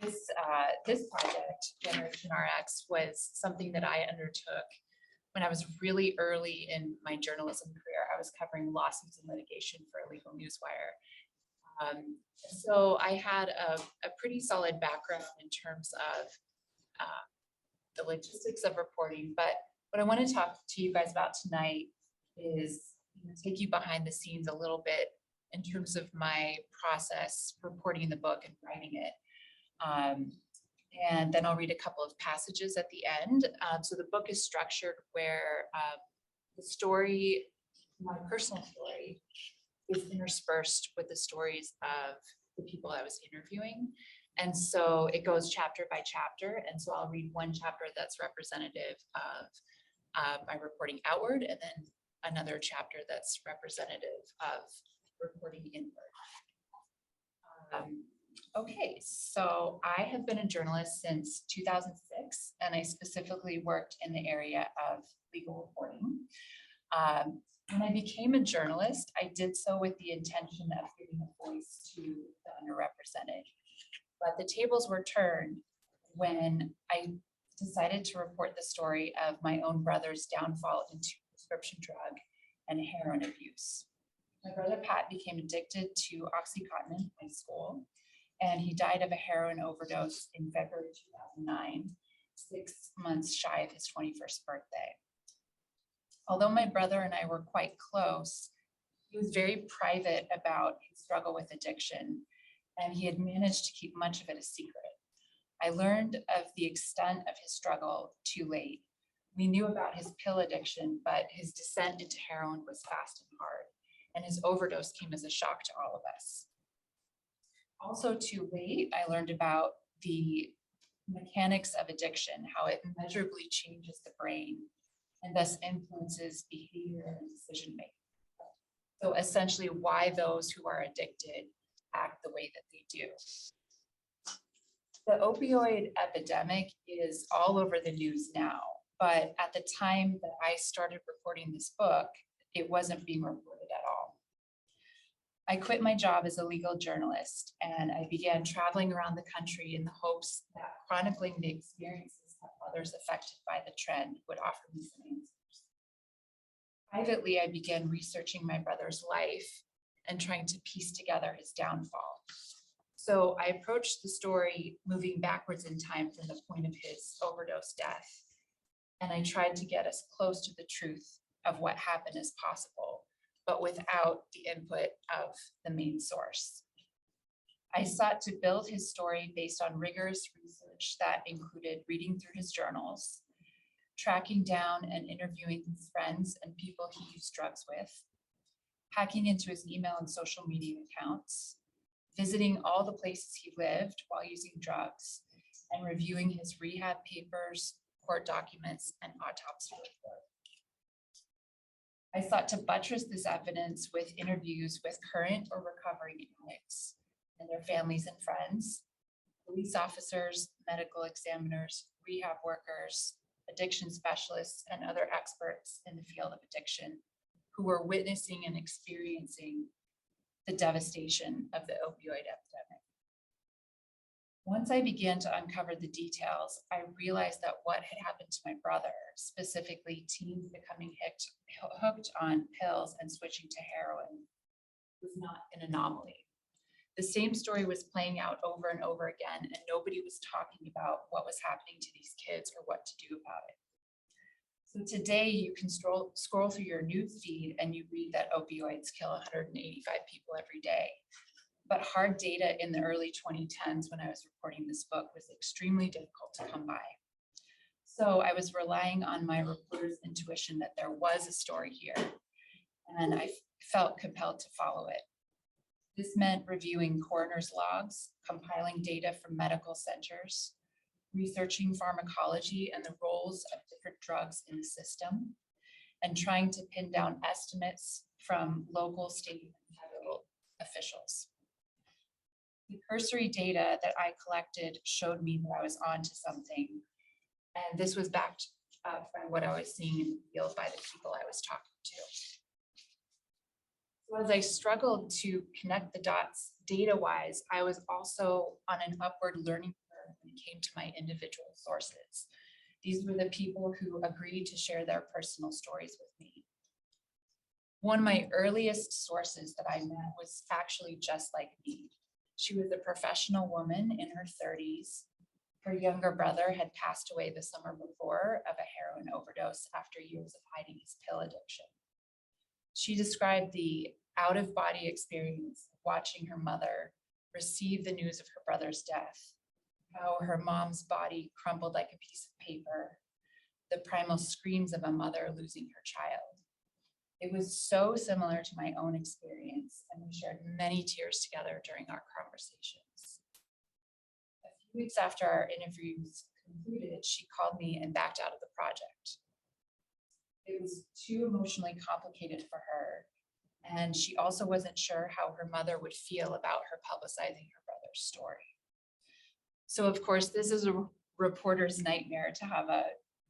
This project, Generation RX, was something that I undertook when I was really early in my journalism career. I was covering lawsuits and litigation for a legal newswire. So I had a pretty solid background in terms of the logistics of reporting. But what I want to talk to you guys about tonight is take you behind the scenes a little bit in terms of my process reporting the book and writing it. And then I'll read a couple of passages at the end. So the book is structured where the story, my personal story, is interspersed with the stories of the people I was interviewing. And so it goes chapter by chapter. And so I'll read one chapter that's representative of my reporting outward, and then another chapter that's representative of reporting inward. Okay, so I have been a journalist since 2006, and I specifically worked in the area of legal reporting. When I became a journalist, I did so with the intention of giving a voice to the underrepresented. But the tables were turned when I decided to report the story of my own brother's downfall into prescription drug and heroin abuse. My brother Pat became addicted to Oxycontin in high school, and he died of a heroin overdose in February 2009, 6 months shy of his 21st birthday. Although my brother and I were quite close, he was very private about his struggle with addiction, and he had managed to keep much of it a secret. I learned of the extent of his struggle too late. We knew about his pill addiction, but his descent into heroin was fast and hard, and his overdose came as a shock to all of us. Also too late, I learned about the mechanics of addiction, how it measurably changes the brain and thus influences behavior and decision making. So essentially why those who are addicted act the way that they do. The opioid epidemic is all over the news now, but at the time that I started reporting this book, it wasn't being reported at all. I quit my job as a legal journalist, and I began traveling around the country in the hopes that chronicling the experiences of others affected by the trend would offer me some answers. Privately, I began researching my brother's life and trying to piece together his downfall. So I approached the story moving backwards in time from the point of his overdose death, and I tried to get as close to the truth of what happened as possible, but without the input of the main source. I sought to build his story based on rigorous research that included reading through his journals, tracking down and interviewing his friends and people he used drugs with, hacking into his email and social media accounts, visiting all the places he lived while using drugs, and reviewing his rehab papers, court documents, and autopsy report. I sought to buttress this evidence with interviews with current or recovering addicts and their families and friends, police officers, medical examiners, rehab workers, addiction specialists, and other experts in the field of addiction who were witnessing and experiencing the devastation of the opioid epidemic. Once I began to uncover the details, I realized that what had happened to my brother, specifically teens becoming hooked on pills and switching to heroin, was not an anomaly. The same story was playing out over and over again, and nobody was talking about what was happening to these kids or what to do about it. So today you can scroll through your news feed and you read that opioids kill 185 people every day. But hard data in the early 2010s when I was reporting this book was extremely difficult to come by. So I was relying on my reporter's intuition that there was a story here, and I felt compelled to follow it. This meant reviewing coroner's logs, compiling data from medical centers, researching pharmacology and the roles of different drugs in the system, and trying to pin down estimates from local, state, and federal officials. The cursory data that I collected showed me that I was onto something, and this was backed up by what I was seeing in the field by the people I was talking to. So as I struggled to connect the dots data-wise, I was also on an upward learning curve came to my individual sources. These were the people who agreed to share their personal stories with me. One of my earliest sources that I met was actually just like me. She was a professional woman in her 30s. Her younger brother had passed away the summer before of a heroin overdose after years of hiding his pill addiction. She described the out-of-body experience of watching her mother receive the news of her brother's death, how her mom's body crumbled like a piece of paper, the primal screams of a mother losing her child. It was so similar to my own experience, and we shared many tears together during our conversations. A few weeks after our interviews concluded, she called me and backed out of the project. It was too emotionally complicated for her, and she also wasn't sure how her mother would feel about her publicizing her brother's story. So of course, this is a reporter's nightmare to have a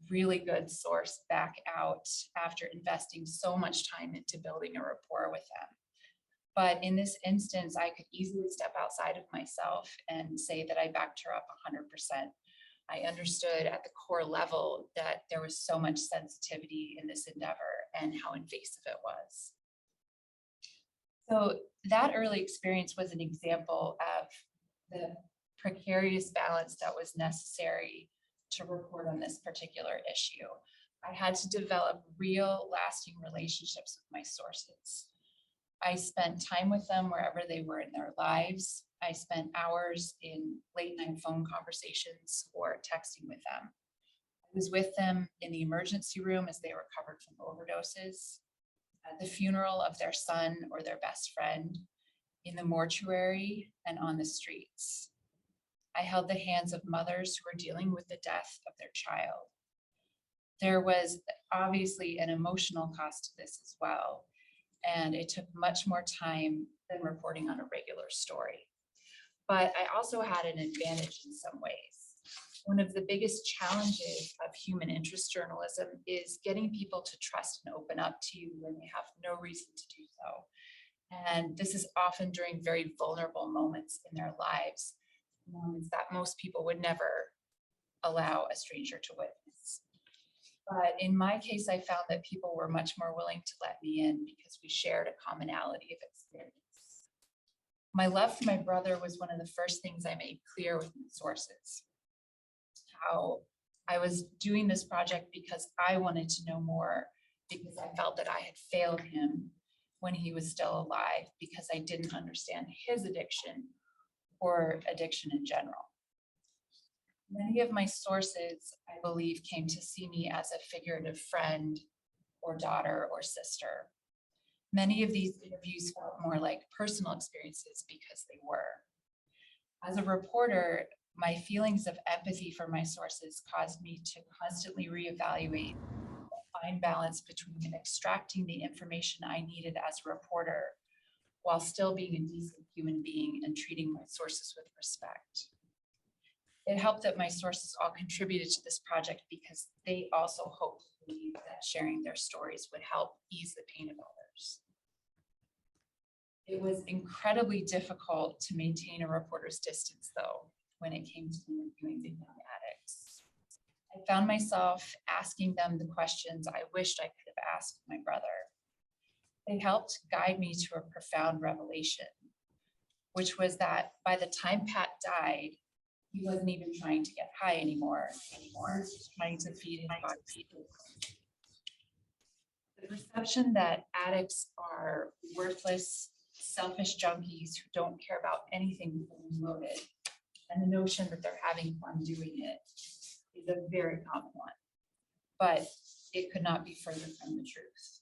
really good source back out after investing so much time into building a rapport with them. But in this instance, I could easily step outside of myself and say that I backed her up 100%. I understood at the core level that there was so much sensitivity in this endeavor and how invasive it was. So that early experience was an example of the precarious balance that was necessary to report on this particular issue. I had to develop real lasting relationships with my sources. I spent time with them wherever they were in their lives. I spent hours in late night phone conversations or texting with them. I was with them in the emergency room as they recovered from overdoses, at the funeral of their son or their best friend, in the mortuary, and on the streets. I held the hands of mothers who were dealing with the death of their child. There was obviously an emotional cost to this as well, and it took much more time than reporting on a regular story. But I also had an advantage in some ways. One of the biggest challenges of human interest journalism is getting people to trust and open up to you when they have no reason to do so. And this is often during very vulnerable moments in their lives, moments that most people would never allow a stranger to witness. But in my case, I found that people were much more willing to let me in because we shared a commonality of experience. My love for my brother was one of the first things I made clear with my sources. How I was doing this project because I wanted to know more, because I felt that I had failed him when he was still alive, because I didn't understand his addiction or addiction in general. Many of my sources, I believe, came to see me as a figurative friend or daughter or sister. Many of these interviews felt more like personal experiences because they were. As a reporter, my feelings of empathy for my sources caused me to constantly reevaluate the fine balance between extracting the information I needed as a reporter while still being a decent human being and treating my sources with respect. It helped that my sources all contributed to this project because they also hoped to believe that sharing their stories would help ease the pain of others. It was incredibly difficult to maintain a reporter's distance, though, when it came to interviewing the young addicts. I found myself asking them the questions I wished I could have asked my brother. They helped guide me to a profound revelation, which was that by the time Pat died, he wasn't even trying to get high anymore. He was trying to feed his body. The perception that addicts are worthless, selfish junkies who don't care about anything loaded, and the notion that they're having fun doing it is a very common one. But it could not be further from the truth.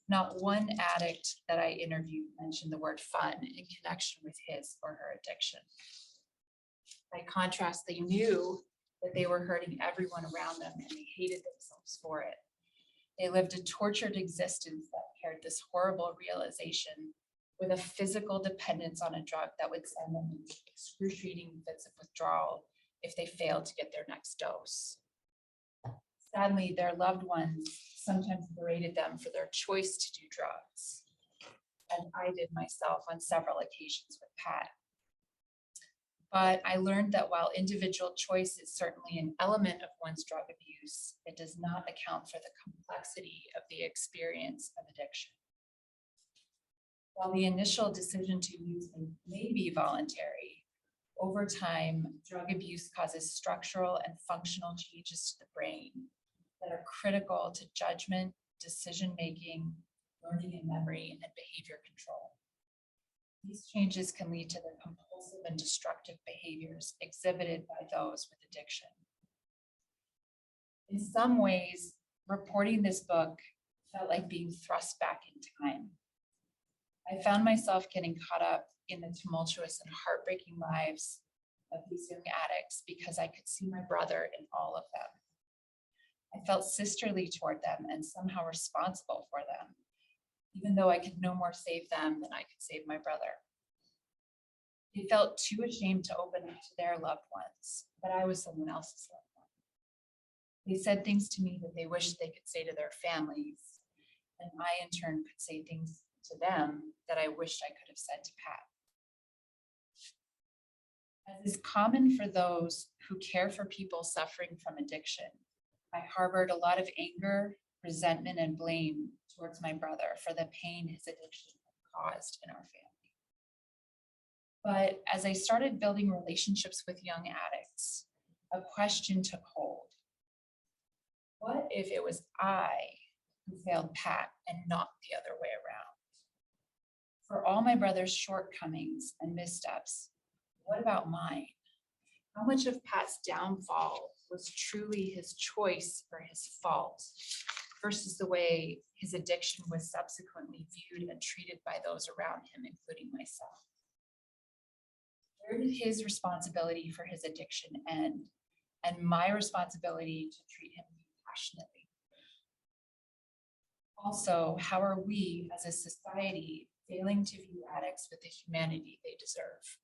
Not one addict that I interviewed mentioned the word fun in connection with his or her addiction. By contrast, they knew that they were hurting everyone around them and they hated themselves for it. They lived a tortured existence that paired this horrible realization with a physical dependence on a drug that would send them into excruciating fits of withdrawal if they failed to get their next dose. Sadly, their loved ones sometimes berated them for their choice to do drugs, as I did myself on several occasions with Pat. But I learned that while individual choice is certainly an element of one's drug abuse, it does not account for the complexity of the experience of addiction. While the initial decision to use may be voluntary, over time, drug abuse causes structural and functional changes to the brain that are critical to judgment, decision-making, learning and memory, and behavior control. These changes can lead to the compulsive and destructive behaviors exhibited by those with addiction. In some ways, reporting this book felt like being thrust back in time. I found myself getting caught up in the tumultuous and heartbreaking lives of these young addicts because I could see my brother in all of them. I felt sisterly toward them and somehow responsible for them, even though I could no more save them than I could save my brother. They felt too ashamed to open up to their loved ones, but I was someone else's loved one. They said things to me that they wished they could say to their families, and I in turn could say things to them that I wished I could have said to Pat. As is common for those who care for people suffering from addiction, I harbored a lot of anger, resentment, and blame towards my brother for the pain his addiction caused in our family. But as I started building relationships with young addicts, a question took hold. What if it was I who failed Pat and not the other way around? For all my brother's shortcomings and missteps, what about mine? How much of Pat's downfall was truly his choice or his fault versus the way his addiction was subsequently viewed and treated by those around him, including myself? Where did his responsibility for his addiction end and my responsibility to treat him compassionately? Also, how are we as a society failing to view addicts with the humanity they deserve?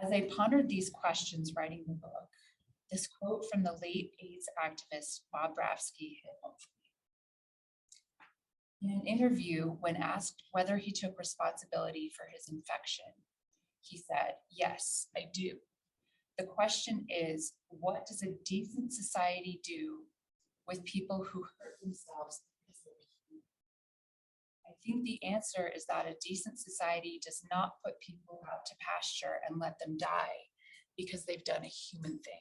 As I pondered these questions writing the book, this quote from the late AIDS activist Bob Rafsky hit home for me. In an interview, when asked whether he took responsibility for his infection, he said, "Yes, I do. The question is, what does a decent society do with people who hurt themselves because they're human?" I think the answer is that a decent society does not put people out to pasture and let them die because they've done a human thing.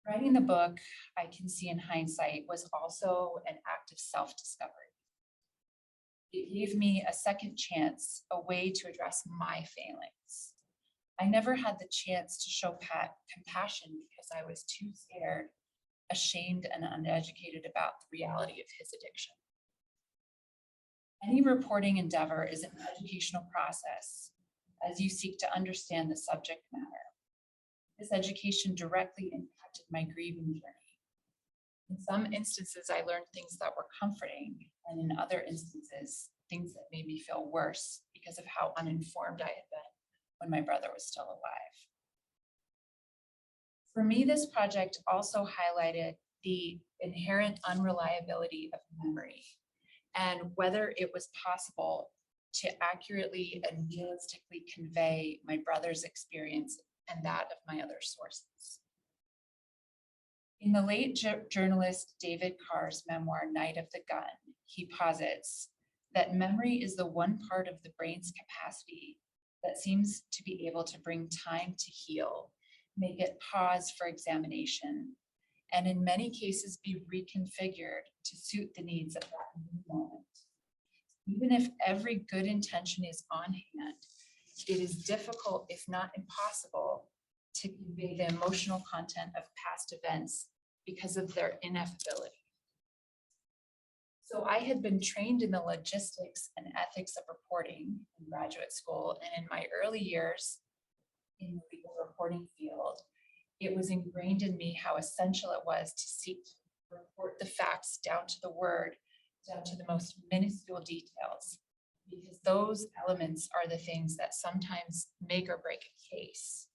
Writing the book, I can see in hindsight, was also an act of self-discovery. It gave me a second chance, a way to address my failings. I never had the chance to show Pat compassion because I was too scared, ashamed, and uneducated about the reality of his addiction. Any reporting endeavor is an educational process as you seek to understand the subject matter. This education directly impacted my grieving journey. In some instances, I learned things that were comforting, and in other instances, things that made me feel worse because of how uninformed I had been when my brother was still alive. For me, this project also highlighted the inherent unreliability of memory and whether it was possible to accurately and realistically convey my brother's experience and that of my other sources. In the late journalist David Carr's memoir, Night of the Gun, he posits that memory is the one part of the brain's capacity that seems to be able to bring time to heal, make it pause for examination, and in many cases be reconfigured to suit the needs of that new moment. Even if every good intention is on hand, it is difficult, if not impossible, to convey the emotional content of past events because of their ineffability. So I had been trained in the logistics and ethics of reporting in graduate school, and in my early years in the legal reporting field, it was ingrained in me how essential it was to seek to report the facts down to the word, down to the most minuscule details, because those elements are the things that sometimes make or break a case,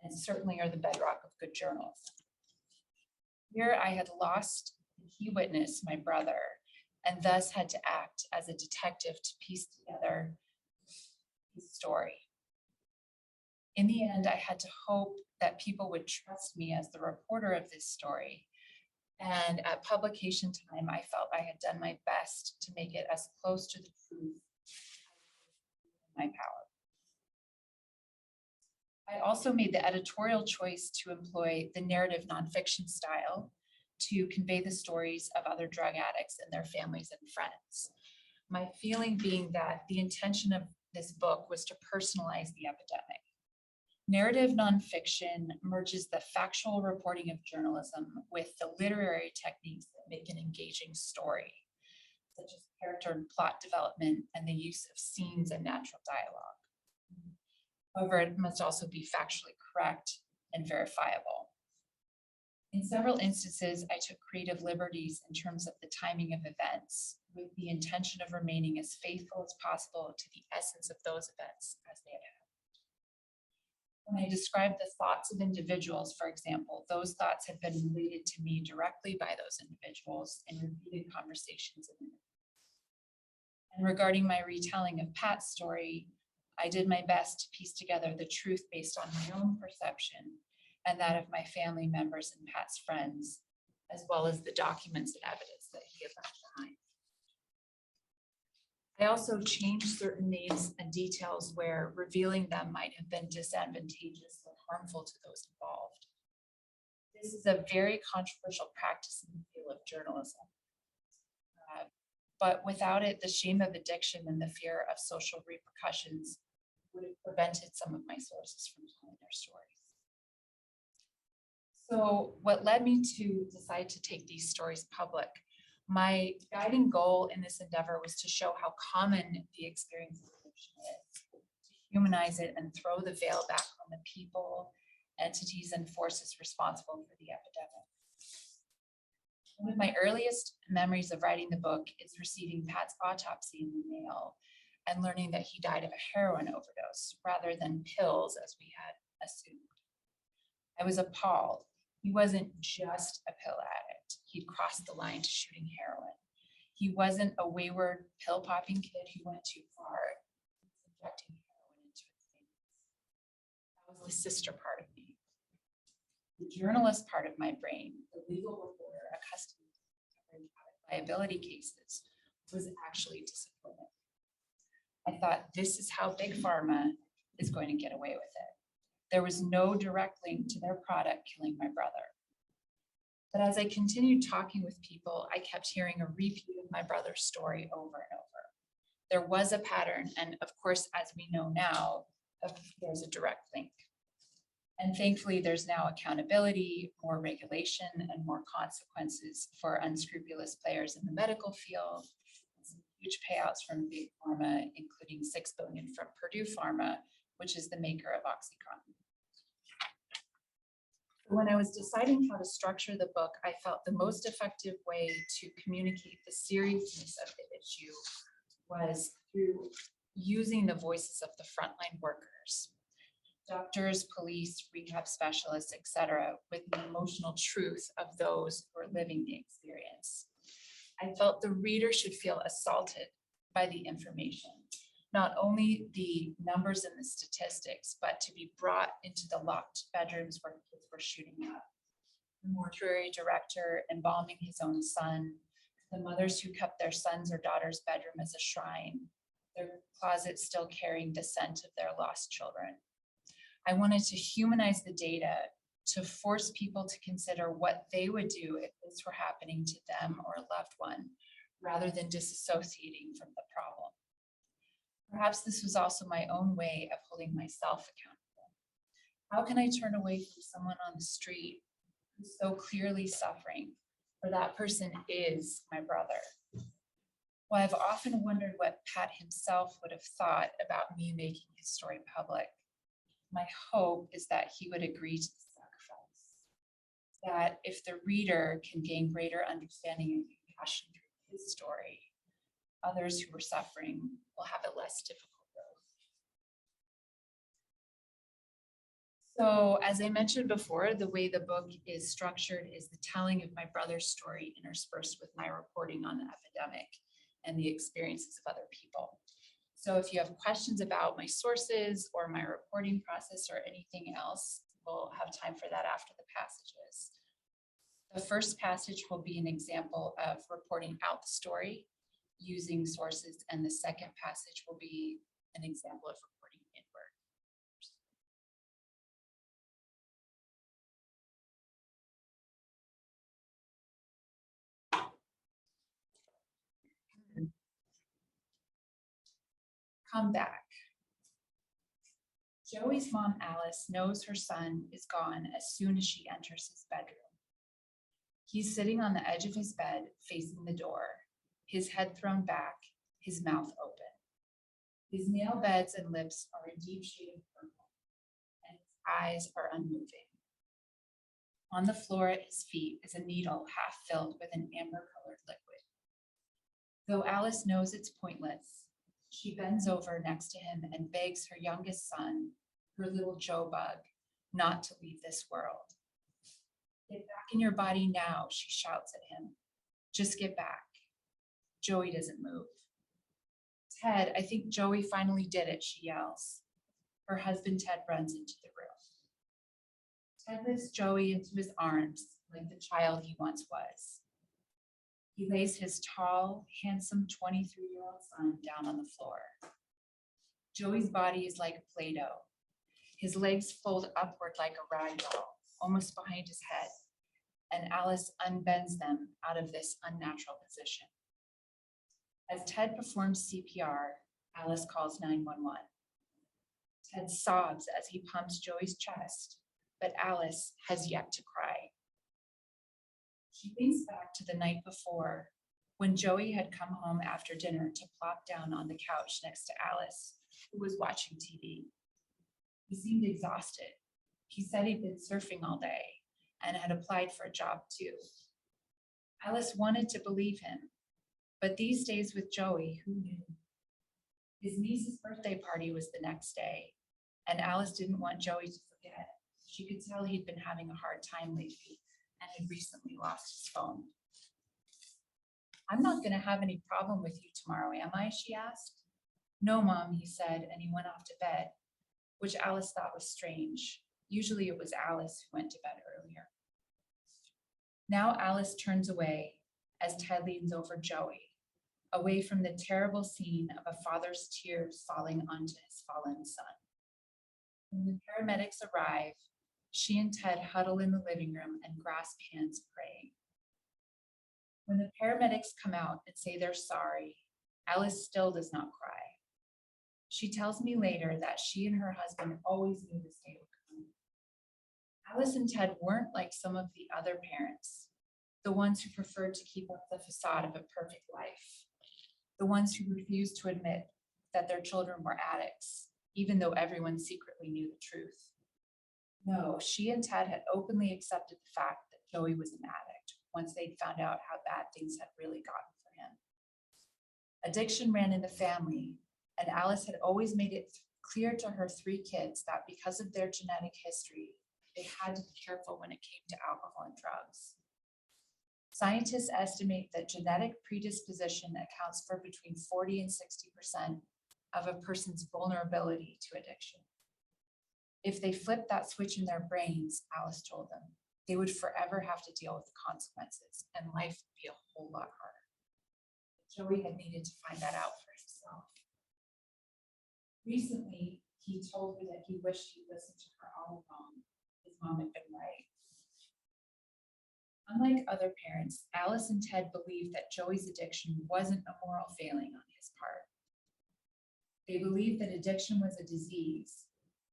and certainly are the bedrock of good journalism. Here I had lost the key witness, my brother, and thus had to act as a detective to piece together his story. In the end, I had to hope that people would trust me as the reporter of this story. And at publication time, I felt I had done my best to make it as close to the truth as my power. I also made the editorial choice to employ the narrative nonfiction style to convey the stories of other drug addicts and their families and friends. My feeling being that the intention of this book was to personalize the epidemic. Narrative nonfiction merges the factual reporting of journalism with the literary techniques that make an engaging story, such as character and plot development and the use of scenes and natural dialogue. However, it must also be factually correct and verifiable. In several instances, I took creative liberties in terms of the timing of events, with the intention of remaining as faithful as possible to the essence of those events as they had happened. When I described the thoughts of individuals, for example, those thoughts had been related to me directly by those individuals in repeated conversations and interviews. And regarding my retelling of Pat's story, I did my best to piece together the truth based on my own perception and that of my family members and Pat's friends, as well as the documents and evidence that he had left behind. I also changed certain names and details where revealing them might have been disadvantageous or harmful to those involved. This is a very controversial practice in the field of journalism. But without it, the shame of addiction and the fear of social repercussions would have prevented some of my sources from telling their stories. So what led me to decide to take these stories public? My guiding goal in this endeavor was to show how common the experience of addiction is, to humanize it and throw the veil back on the people, entities, and forces responsible for the epidemic. One of my earliest memories of writing the book is receiving Pat's autopsy in the mail and learning that he died of a heroin overdose rather than pills as we had assumed. I was appalled. He wasn't just a pill addict. He'd crossed the line to shooting heroin. He wasn't a wayward pill popping kid who went too far. He was injecting heroin into his veins. That was the sister part of me. The journalist part of my brain, the legal reporter accustomed to covering liability cases, was actually disappointed. I thought, this is how Big Pharma is going to get away with it. There was no direct link to their product killing my brother. But as I continued talking with people, I kept hearing a repeat of my brother's story over and over. There was a pattern, and of course, as we know now, there's a direct link. And thankfully, there's now accountability, more regulation, and more consequences for unscrupulous players in the medical field. Some huge payouts from Big Pharma, including $6 billion from Purdue Pharma, which is the maker of OxyContin. When I was deciding how to structure the book, I felt the most effective way to communicate the seriousness of the issue was through using the voices of the frontline workers, doctors, police, rehab specialists, etc., with the emotional truth of those who are living the experience. I felt the reader should feel assaulted by the information, not only the numbers and the statistics, but to be brought into the locked bedrooms where kids were shooting up. The mortuary director embalming his own son, the mothers who kept their son's or daughter's bedroom as a shrine, their closet still carrying the scent of their lost children. I wanted to humanize the data to force people to consider what they would do if this were happening to them or a loved one, rather than disassociating from the problem. Perhaps this was also my own way of holding myself accountable. How can I turn away from someone on the street who's so clearly suffering, for that person is my brother? Well, I've often wondered what Pat himself would have thought about me making his story public. My hope is that he would agree to the sacrifice, that if the reader can gain greater understanding and compassion through his story, others who are suffering will have a less difficult road. So, as I mentioned before, the way the book is structured is the telling of my brother's story interspersed with my reporting on the epidemic and the experiences of other people. So if you have questions about my sources or my reporting process or anything else, we'll have time for that after the passages. The first passage will be an example of reporting out the story using sources, and the second passage will be an example of reporting inward. Come back. Joey's mom, Alice, knows her son is gone as soon as she enters his bedroom. He's sitting on the edge of his bed, facing the door, his head thrown back, his mouth open. His nail beds and lips are a deep shade of purple, and his eyes are unmoving. On the floor at his feet is a needle half filled with an amber-colored liquid. Though Alice knows it's pointless, she bends over next to him and begs her youngest son, her little Joe Bug, not to leave this world. Get back in your body now, she shouts at him. Just get back. Joey doesn't move. Ted, I think Joey finally did it, she yells. Her husband, Ted, runs into the room. Ted lifts Joey into his arms like the child he once was. He lays his tall, handsome 23-year-old son down on the floor. Joey's body is like Play-Doh. His legs fold upward like a rag doll, almost behind his head, and Alice unbends them out of this unnatural position. As Ted performs CPR, Alice calls 911. Ted sobs as he pumps Joey's chest, but Alice has yet to cry. She thinks back to the night before when Joey had come home after dinner to plop down on the couch next to Alice, who was watching TV. He seemed exhausted. He said he'd been surfing all day and had applied for a job too. Alice wanted to believe him, but these days with Joey, who knew? His niece's birthday party was the next day, and Alice didn't want Joey to forget. She could tell he'd been having a hard time lately and had recently lost his phone. I'm not going to have any problem with you tomorrow, am I? She asked. No, Mom, he said, and he went off to bed, which Alice thought was strange. Usually it was Alice who went to bed earlier. Now Alice turns away as Ted leans over Joey, away from the terrible scene of a father's tears falling onto his fallen son. When the paramedics arrive, she and Ted huddle in the living room and grasp hands praying. When the paramedics come out and say they're sorry, Alice still does not cry. She tells me later that she and her husband always knew this day would come. Alice and Ted weren't like some of the other parents, the ones who preferred to keep up the facade of a perfect life, the ones who refused to admit that their children were addicts, even though everyone secretly knew the truth. No, she and Ted had openly accepted the fact that Joey was an addict once they'd found out how bad things had really gotten for him. Addiction ran in the family, and Alice had always made it clear to her 3 kids that because of their genetic history, they had to be careful when it came to alcohol and drugs. Scientists estimate that genetic predisposition accounts for between 40 and 60% of a person's vulnerability to addiction. If they flipped that switch in their brains, Alice told them, they would forever have to deal with the consequences, and life would be a whole lot harder. Joey had needed to find that out for himself. Recently, he told her that he wished he'd listened to her all along. His mom had been right. Unlike other parents, Alice and Ted believed that Joey's addiction wasn't a moral failing on his part. They believed that addiction was a disease,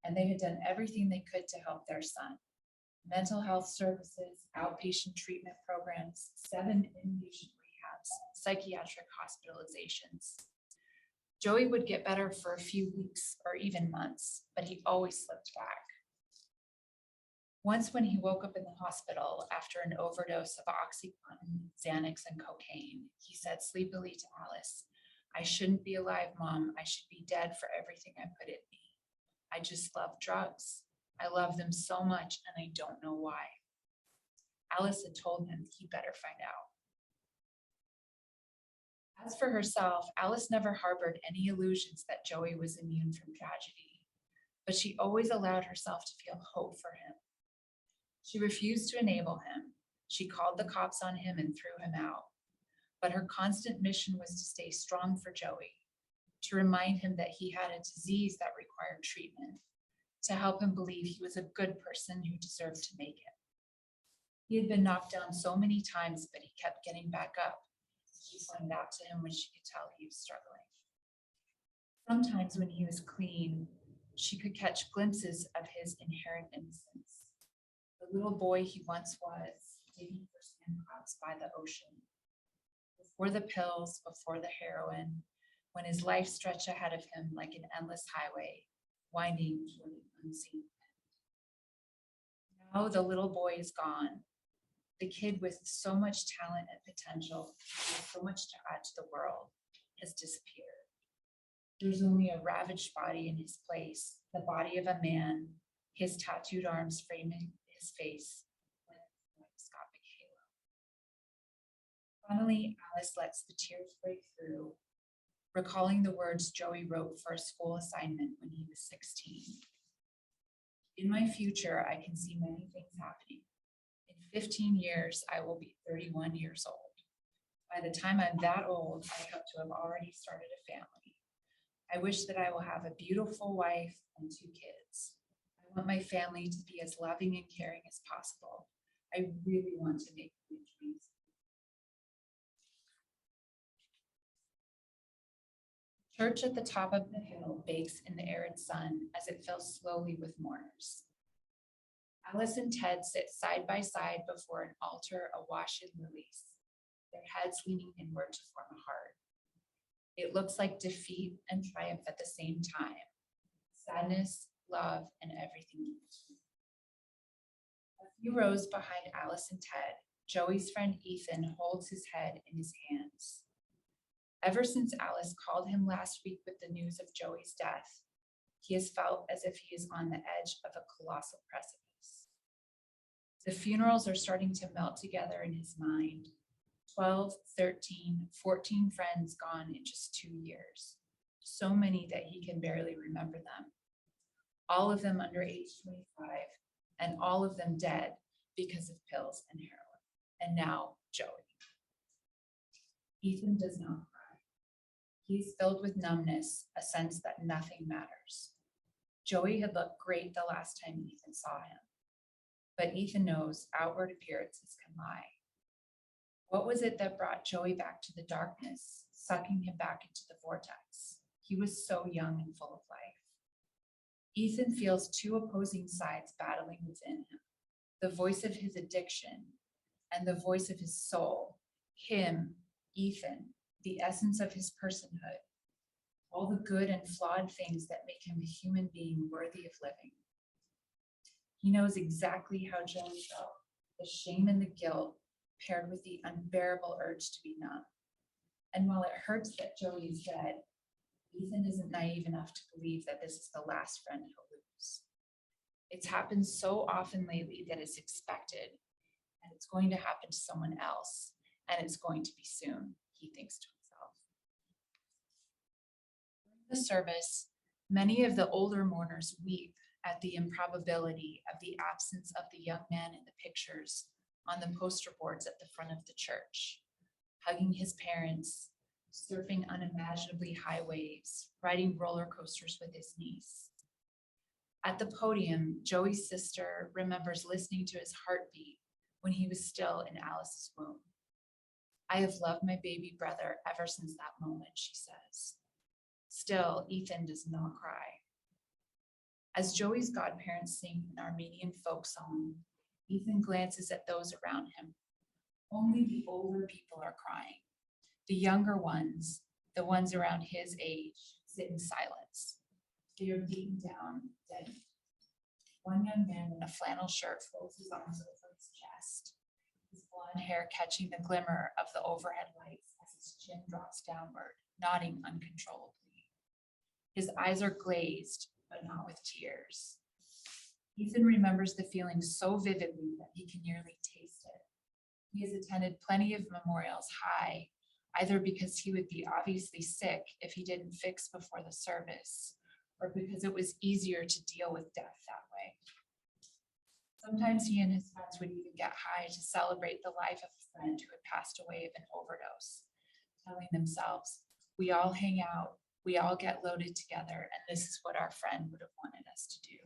and they had done everything they could to help their son. Mental health services, outpatient treatment programs, 7 inpatient rehabs, psychiatric hospitalizations. Joey would get better for a few weeks or even months, but he always slipped back. Once when he woke up in the hospital after an overdose of OxyContin, Xanax, and cocaine, he said sleepily to Alice, I shouldn't be alive, Mom. I should be dead for everything I put in me. I just love drugs. I love them so much, and I don't know why. Alice had told him he better find out. As for herself, Alice never harbored any illusions that Joey was immune from tragedy, but she always allowed herself to feel hope for him. She refused to enable him. She called the cops on him and threw him out. But her constant mission was to stay strong for Joey, to remind him that he had a disease that required treatment, to help him believe he was a good person who deserved to make it. He had been knocked down so many times, but he kept getting back up. She pointed out to him when she could tell he was struggling. Sometimes when he was clean, she could catch glimpses of his inherent innocence. The little boy he once was, digging for sand crabs by the ocean. Before the pills, before the heroin, when his life stretched ahead of him like an endless highway, winding toward an unseen end. Now the little boy is gone. The kid with so much talent and potential, with so much to add to the world, has disappeared. There's only a ravaged body in his place, the body of a man, his tattooed arms framing his face with a microscopic halo. Finally, Alice lets the tears break through, recalling the words Joey wrote for a school assignment when he was 16. In my future, I can see many things happening. In 15 years, I will be 31 years old. By the time I'm that old, I hope to have already started a family. I wish that I will have a beautiful wife and 2 kids. I want my family to be as loving and caring as possible. I really want to make my dreams. Church at the top of the hill bakes in the arid sun as it fills slowly with mourners. Alice and Ted sit side by side before an altar awash in lilies, their heads leaning inward to form a heart. It looks like defeat and triumph at the same time, sadness, love, and everything in between. A few rows behind Alice and Ted, Joey's friend Ethan holds his head in his hands. Ever since Alice called him last week with the news of Joey's death, he has felt as if he is on the edge of a colossal precipice. The funerals are starting to melt together in his mind. 12, 13, 14 friends gone in just 2 years. So many that he can barely remember them. All of them under age 25, and all of them dead because of pills and heroin. And now Joey. Ethan does not cry. He's filled with numbness, a sense that nothing matters. Joey had looked great the last time Ethan saw him. But Ethan knows outward appearances can lie. What was it that brought Joey back to the darkness, sucking him back into the vortex? He was so young and full of life. Ethan feels 2 opposing sides battling within him. The voice of his addiction and the voice of his soul. Him, Ethan, the essence of his personhood. All the good and flawed things that make him a human being worthy of living. He knows exactly how Joey felt, the shame and the guilt paired with the unbearable urge to be numb. And while it hurts that Joey is dead, Ethan isn't naive enough to believe that this is the last friend he'll lose. It's happened so often lately that it's expected, and it's going to happen to someone else, and it's going to be soon, he thinks to himself. During the service, many of the older mourners weep at the improbability of the absence of the young man in the pictures on the poster boards at the front of the church, hugging his parents, surfing unimaginably high waves, riding roller coasters with his niece. At the podium, Joey's sister remembers listening to his heartbeat when he was still in Alice's womb. I have loved my baby brother ever since that moment, she says. Still, Ethan does not cry. As Joey's godparents sing an Armenian folk song, Ethan glances at those around him. Only the older people are crying. The younger ones, the ones around his age, sit in silence. They are beaten down, dead. One young man in a flannel shirt folds his arms over his chest, his blonde hair catching the glimmer of the overhead lights as his chin drops downward, nodding uncontrollably. His eyes are glazed, but not with tears. Ethan remembers the feeling so vividly that he can nearly taste it. He has attended plenty of memorials high either because he would be obviously sick if he didn't fix before the service, or because it was easier to deal with death that way. Sometimes he and his friends would even get high to celebrate the life of a friend who had passed away of an overdose, telling themselves, we all hang out, we all get loaded together, and this is what our friend would have wanted us to do.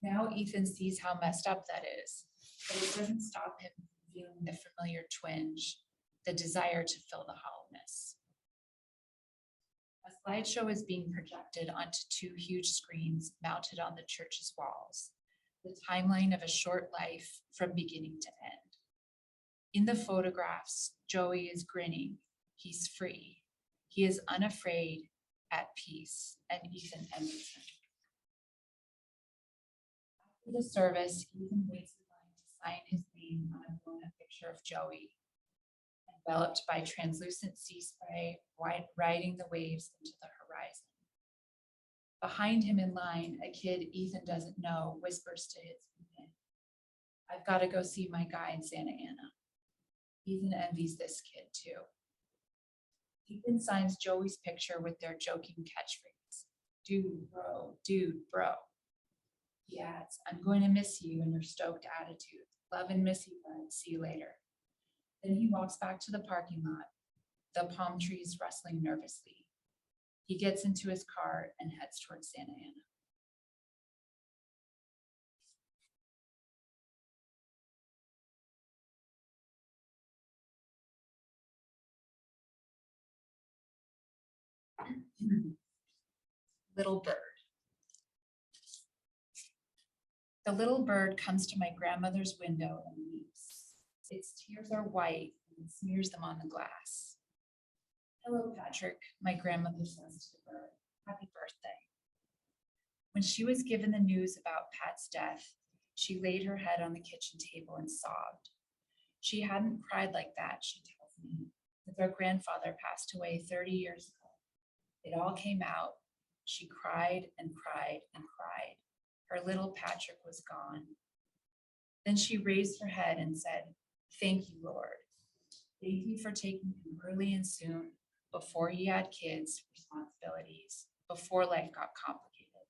Now Ethan sees how messed up that is, but it doesn't stop him from feeling the familiar twinge, the desire to fill the hollowness. A slideshow is being projected onto two huge screens mounted on the church's walls, the timeline of a short life from beginning to end. In the photographs, Joey is grinning, he's free, he is unafraid, at peace, and Ethan envies him. After the service, Ethan waits in line to sign his name on a blown-up picture of Joey, enveloped by translucent sea spray, riding the waves into the horizon. Behind him in line, a kid Ethan doesn't know whispers to his roommate, I've got to go see my guy in Santa Ana. Ethan envies this kid too. Ethan signs Joey's picture with their joking catchphrase, dude, bro. He adds, I'm going to miss you and your stoked attitude. Love and miss you, bud. See you later. Then he walks back to the parking lot, the palm trees rustling nervously. He gets into his car and heads towards Santa Ana. Little bird. The little bird comes to my grandmother's window and weeps. Its tears are white and smears them on the glass. Hello, Patrick, my grandmother says to the bird. Happy birthday. When she was given the news about Pat's death, she laid her head on the kitchen table and sobbed. She hadn't cried like that, she tells me, since our grandfather passed away 30 years ago. It all came out. She cried and cried and cried. Her little Patrick was gone. Then she raised her head and said, thank you, Lord. Thank you for taking him early and soon, before he had kids, responsibilities, before life got complicated.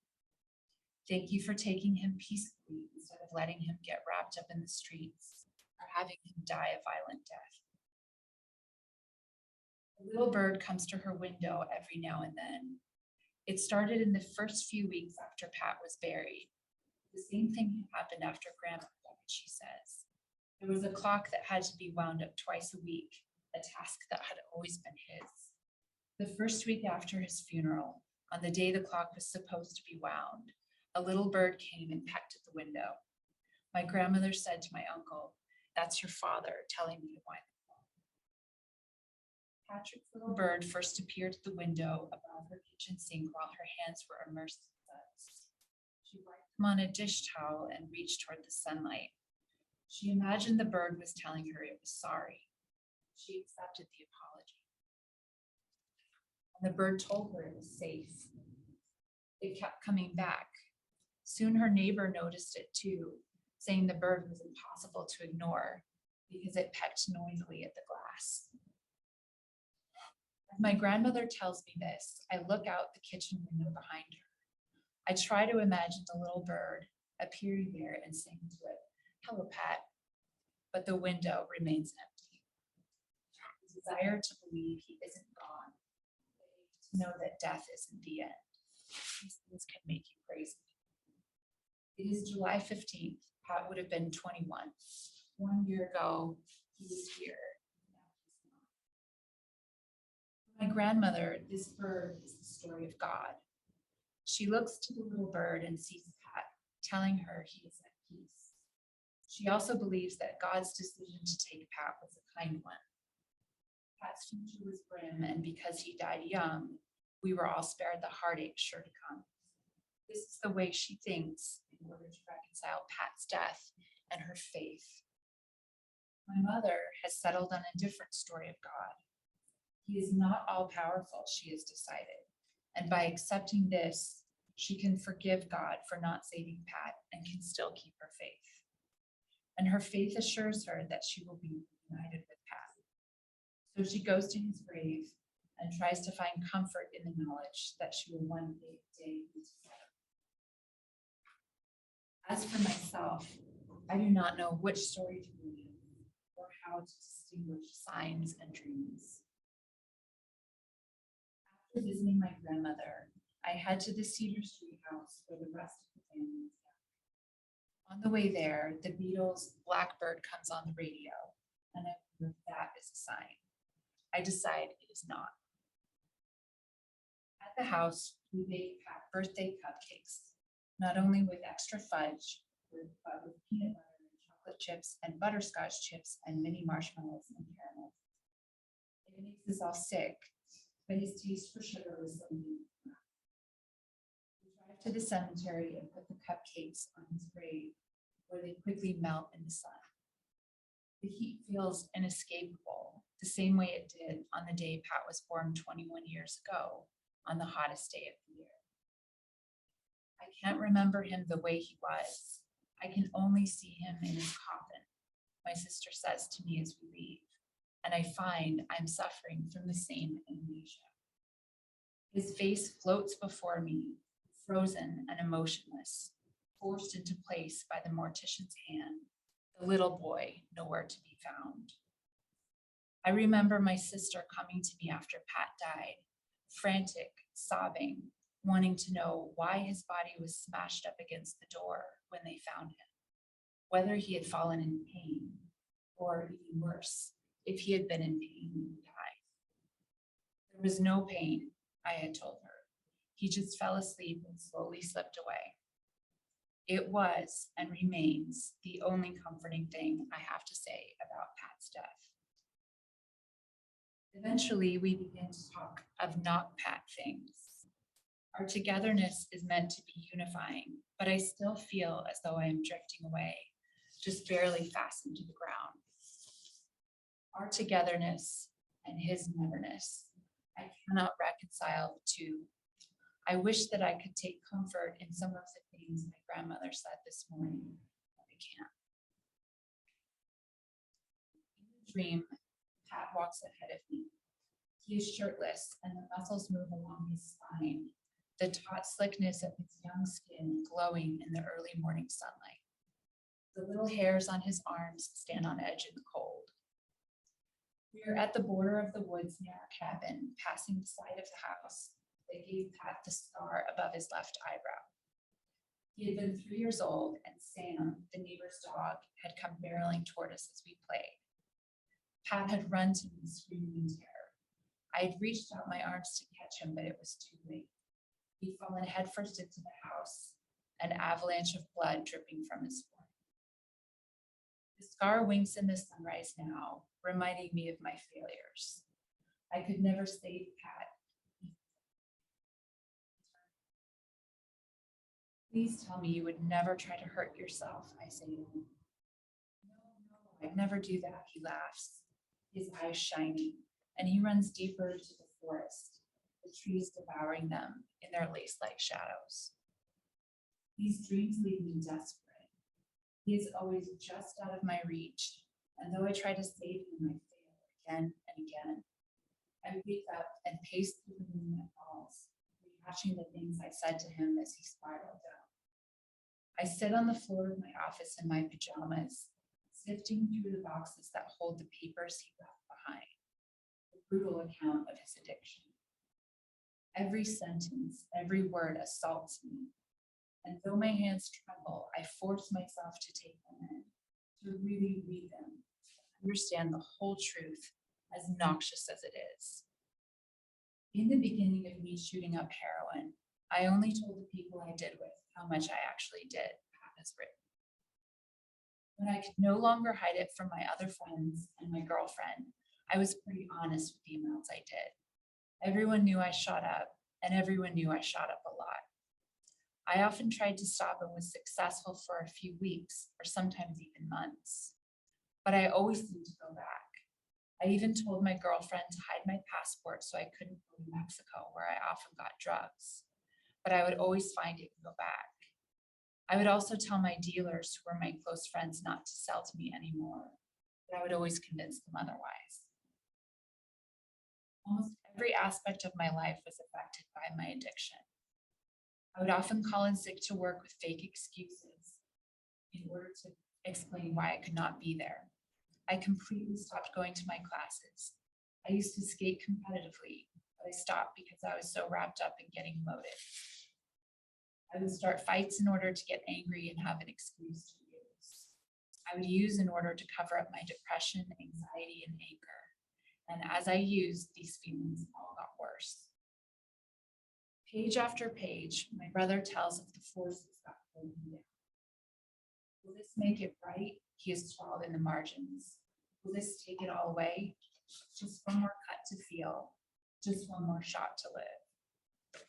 Thank you for taking him peacefully instead of letting him get wrapped up in the streets or having him die a violent death. The little bird comes to her window every now and then. It started in the first few weeks after Pat was buried. The same thing happened after Grandma died, she says. There was a clock that had to be wound up twice a week, a task that had always been his. The first week after his funeral, on the day the clock was supposed to be wound, a little bird came and pecked at the window. My grandmother said to my uncle, that's your father telling me to wind the clock. Patrick's little bird first appeared at the window above her kitchen sink while her hands were immersed in suds. She wiped them on a dish towel and reached toward the sunlight. She imagined the bird was telling her it was sorry. She accepted the apology. And the bird told her it was safe. It kept coming back. Soon her neighbor noticed it too, saying the bird was impossible to ignore because it pecked noisily at the glass. As my grandmother tells me this, I look out the kitchen window behind her. I try to imagine the little bird appearing there and saying to it, hello, Pat, but the window remains empty. The desire to believe he isn't gone, to know that death isn't the end. These things can make you crazy. It is July 15th. Pat would have been 21. 1 year ago, he was here. Now he's not. For my grandmother, this bird is the story of God. She looks to the little bird and sees Pat, telling her he is at peace. She also believes that God's decision to take Pat was a kind one. Pat's future was grim, and because he died young, we were all spared the heartache sure to come. This is the way she thinks in order to reconcile Pat's death and her faith. My mother has settled on a different story of God. He is not all powerful, she has decided. And by accepting this, she can forgive God for not saving Pat and can still keep her faith. And her faith assures her that she will be united with Pat. So she goes to his grave and tries to find comfort in the knowledge that she will one day be together. As for myself, I do not know which story to believe or how to distinguish signs and dreams. After visiting my grandmother, I head to the Cedar Street house where the rest of the family is gathered. On the way there, the Beatles' Blackbird comes on the radio, and I wonder if that is a sign. I decide it is not. At the house, we bake birthday cupcakes, not only with extra fudge, but with peanut butter and chocolate chips and butterscotch chips and mini marshmallows and caramel. It makes us all sick, but his taste for sugar was so new. We drive to the cemetery and put the cupcakes on his grave, where they quickly melt in the sun. The heat feels inescapable, the same way it did on the day Pat was born 21 years ago, on the hottest day of the year. I can't remember him the way he was. I can only see him in his coffin, my sister says to me as we leave, and I find I'm suffering from the same amnesia. His face floats before me, frozen and emotionless, forced into place by the mortician's hand, the little boy nowhere to be found. I remember my sister coming to me after Pat died, frantic, sobbing, wanting to know why his body was smashed up against the door when they found him, whether he had fallen in pain, or even worse, if he had been in pain when he died. There was no pain, I had told her. He just fell asleep and slowly slipped away. It was and remains the only comforting thing I have to say about Pat's death. Eventually, we begin to talk of not Pat things. Our togetherness is meant to be unifying, but I still feel as though I am drifting away, just barely fastened to the ground. Our togetherness and his neverness, I cannot reconcile the two. I wish that I could take comfort in some of the things my grandmother said this morning, but I can't. In the dream, Pat walks ahead of me. He is shirtless and the muscles move along his spine, the taut slickness of his young skin glowing in the early morning sunlight. The little hairs on his arms stand on edge in the cold. We are at the border of the woods near our cabin, passing the side of the house that gave Pat the scar above his left eyebrow. He had been 3 years old, and Sam, the neighbor's dog, had come barreling toward us as we played. Pat had run to me, screaming in terror. I had reached out my arms to catch him, but it was too late. He'd fallen headfirst into the house, an avalanche of blood dripping from his forehead. The scar winks in the sunrise now, reminding me of my failures. I could never save Pat. Please tell me you would never try to hurt yourself, I say to him. No, I'd never do that, he laughs, his eyes shining, and he runs deeper into the forest, the trees devouring them in their lace-like shadows. These dreams leave me desperate. He is always just out of my reach, and though I try to save him, I fail again and again. I wake up and pace through the room that falls, rehashing the things I said to him as he spiraled down. I sit on the floor of my office in my pajamas, sifting through the boxes that hold the papers he left behind, the brutal account of his addiction. Every sentence, every word assaults me, and though my hands tremble, I force myself to take them in, to really read them, to understand the whole truth, as noxious as it is. In the beginning of me shooting up heroin, I only told the people I did with how much I actually did, Pat has written. When I could no longer hide it from my other friends and my girlfriend, I was pretty honest with the amounts I did. Everyone knew I shot up, and everyone knew I shot up a lot. I often tried to stop and was successful for a few weeks, or sometimes even months. But I always seemed to go back. I even told my girlfriend to hide my passport so I couldn't go to Mexico, where I often got drugs. But I would always find it and go back. I would also tell my dealers, who were my close friends, not to sell to me anymore, but I would always convince them otherwise. Almost every aspect of my life was affected by my addiction. I would often call in sick to work with fake excuses in order to explain why I could not be there. I completely stopped going to my classes. I used to skate competitively, but I stopped because I was so wrapped up in getting promoted. I would start fights in order to get angry and have an excuse to use. I would use in order to cover up my depression, anxiety, and anger. And as I used, these feelings all got worse. Page after page, my brother tells of the forces that pulled him down. Will this make it right? He is scrawled in the margins. Will this take it all away? Just one more cut to feel, just one more shot to live.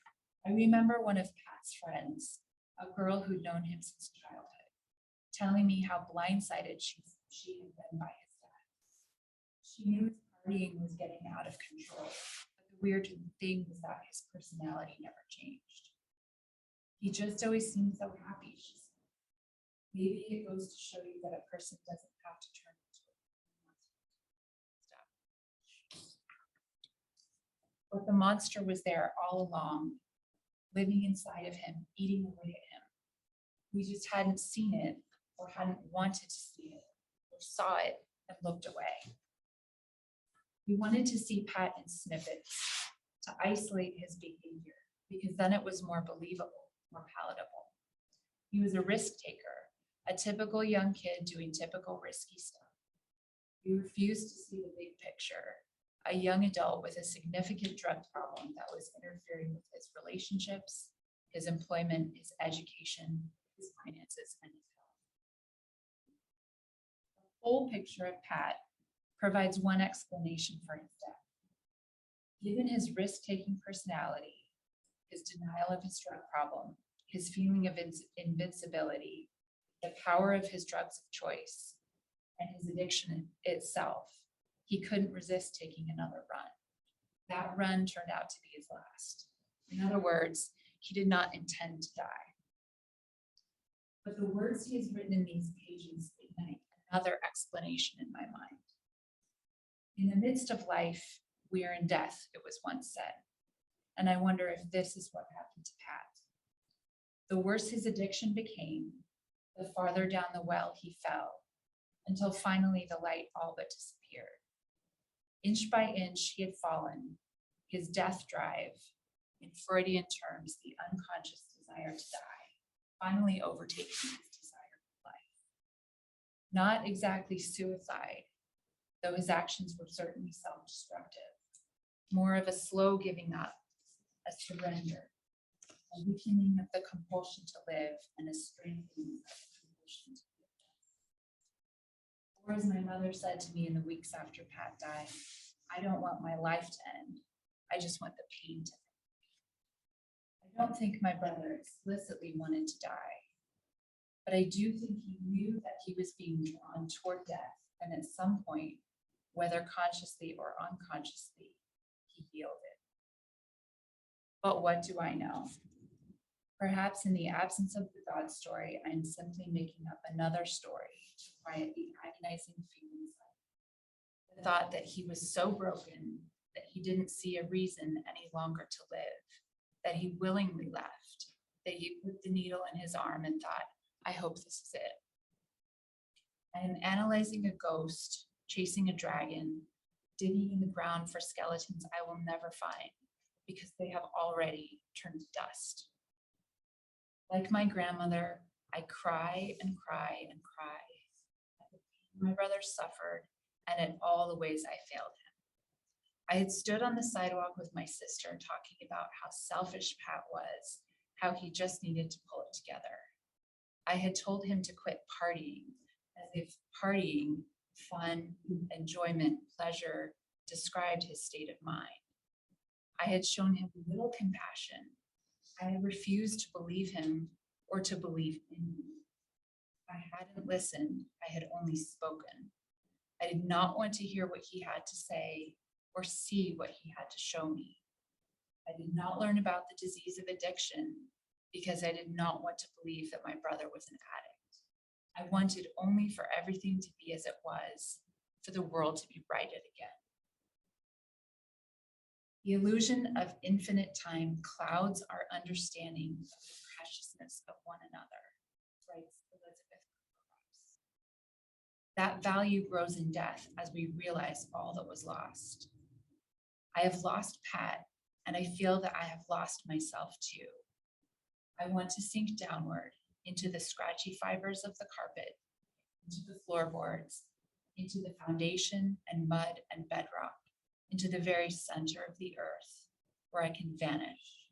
I remember one of Pat's friends, a girl who'd known him since childhood, telling me how blindsided she had been by his death. She knew his partying was getting out of control, but the weird thing was that his personality never changed. He just always seemed so happy, she said. Maybe it goes to show you that a person doesn't have to turn into a monster. But the monster was there all along, living inside of him, eating away at him. We just hadn't seen it, or hadn't wanted to see it, or saw it and looked away. We wanted to see Pat in snippets, to isolate his behavior, because then it was more believable, more palatable. He was a risk taker, a typical young kid doing typical risky stuff. We refused to see the big picture, a young adult with a significant drug problem that was interfering with his relationships, his employment, his education, his finances, and his health. The whole picture of Pat provides one explanation for his death. Given his risk-taking personality, his denial of his drug problem, his feeling of invincibility, the power of his drugs of choice, and his addiction itself, he couldn't resist taking another run. That run turned out to be his last. In other words, he did not intend to die. But the words he has written in these pages ignite another explanation in my mind. In the midst of life, we are in death, it was once said. And I wonder if this is what happened to Pat. The worse his addiction became, the farther down the well he fell, until finally the light all but disappeared. Inch by inch, he had fallen, his death drive, in Freudian terms, the unconscious desire to die, finally overtaking his desire for life. Not exactly suicide, though his actions were certainly self-destructive, more of a slow giving up, a surrender, a weakening of the compulsion to live, and a strengthening of the compulsion to live. Or as my mother said to me in the weeks after Pat died, I don't want my life to end. I just want the pain to end. I don't think my brother explicitly wanted to die, but I do think he knew that he was being drawn toward death, and at some point, whether consciously or unconsciously, he yielded. But what do I know? Perhaps in the absence of the God story, I'm simply making up another story to quiet the agonizing feelings. The thought that he was so broken that he didn't see a reason any longer to live, that he willingly left, that he put the needle in his arm and thought, I hope this is it. I am analyzing a ghost, chasing a dragon, digging in the ground for skeletons I will never find because they have already turned to dust. Like my grandmother, I cry and cry and cry at the pain my brother suffered and at all the ways I failed him. I had stood on the sidewalk with my sister talking about how selfish Pat was, how he just needed to pull it together. I had told him to quit partying, as if partying, fun, enjoyment, pleasure, described his state of mind. I had shown him little compassion. I had refused to believe him or to believe in me. I hadn't listened, I had only spoken. I did not want to hear what he had to say or see what he had to show me. I did not learn about the disease of addiction because I did not want to believe that my brother was an addict. I wanted only for everything to be as it was, for the world to be righted again. The illusion of infinite time clouds our understanding of the preciousness of one another, writes Elizabeth. That value grows in death as we realize all that was lost. I have lost Pat, and I feel that I have lost myself too. I want to sink downward into the scratchy fibers of the carpet, into the floorboards, into the foundation and mud and bedrock, into the very center of the earth, where I can vanish